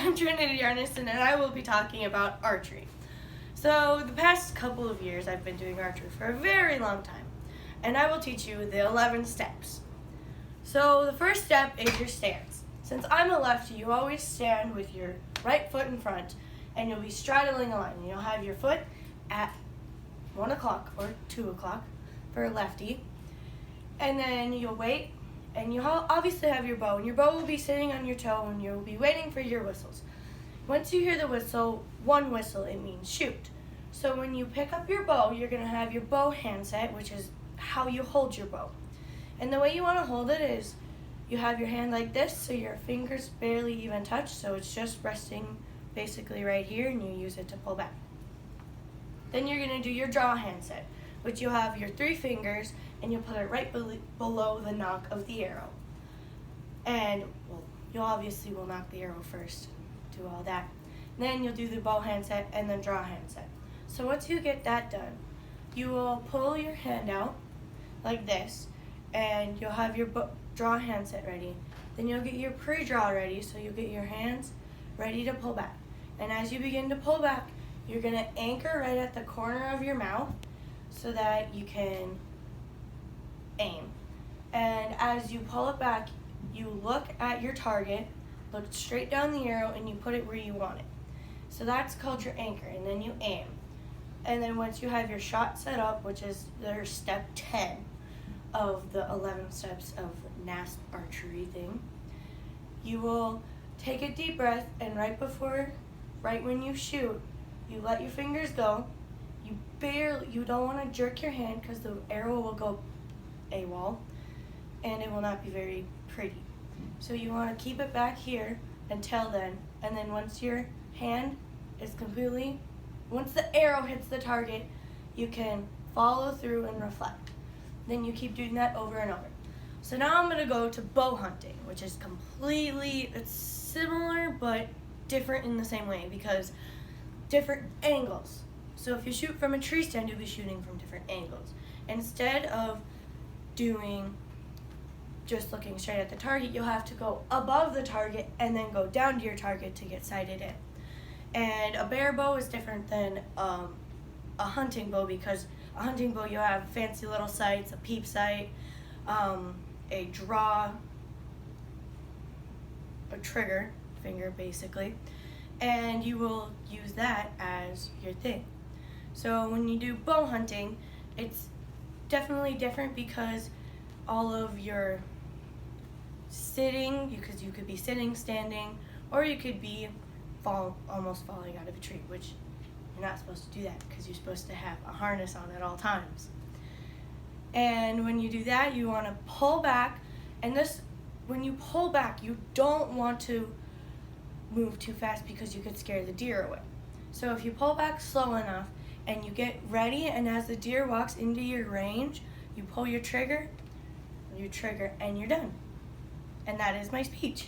I'm Trinity Arnason, and I will be talking about archery. So, the past couple of years I've been doing archery for a very long time, and I will teach you the 11 steps. So, the first step is your stance. Since I'm a lefty, you always stand with your right foot in front, and you'll be straddling a line. You'll have your foot at 1 o'clock or 2 o'clock for a lefty, and then you'll wait. And you obviously have your bow, and your bow will be sitting on your toe, and you'll be waiting for your whistles. Once you hear the whistle, one whistle, it means shoot. So when you pick up your bow, you're going to have your bow handset, which is how you hold your bow. And the way you want to hold it is you have your hand like this, so your fingers barely even touch, so it's just resting basically right here, and you use it to pull back. Then you're going to do your draw handset, which you'll have your 3 fingers, and you'll put it right below the knock of the arrow. And you obviously will knock the arrow first, do all that. Then you'll do the bow handset and then draw handset. So once you get that done, you will pull your hand out like this, and you'll have your draw handset ready. Then you'll get your pre-draw ready, so you'll get your hands ready to pull back. And as you begin to pull back, you're going to anchor right at the corner of your mouth so that you can aim. And as you pull it back, you look at your target, look straight down the arrow, and you put it where you want it. So that's called your anchor, and then you aim. And then once you have your shot set up, which is their step 10 of the 11 steps of NASP archery thing, you will take a deep breath, and right when you shoot, you let your fingers go. You don't want to jerk your hand because the arrow will go AWOL, and it will not be very pretty. So you want to keep it back here until then, and then once the arrow hits the target, you can follow through and reflect. Then you keep doing that over and over. So now I'm going to go to bow hunting, which is it's similar but different in the same way because different angles. So if you shoot from a tree stand, you'll be shooting from different angles. Instead of just looking straight at the target, you'll have to go above the target and then go down to your target to get sighted in. And a bare bow is different than a hunting bow because a hunting bow you'll have fancy little sights, a peep sight, a draw, a trigger finger basically, and you will use that as your thing. So when you do bow hunting, it's definitely different because all of your sitting, because you could be sitting, standing, or you could be almost falling out of a tree, which you're not supposed to do that because you're supposed to have a harness on at all times. And when you do that, you want to pull back, and when you pull back, you don't want to move too fast because you could scare the deer away. So if you pull back slow enough and you get ready, and as the deer walks into your range, you pull your trigger, and you're done. And that is my speech.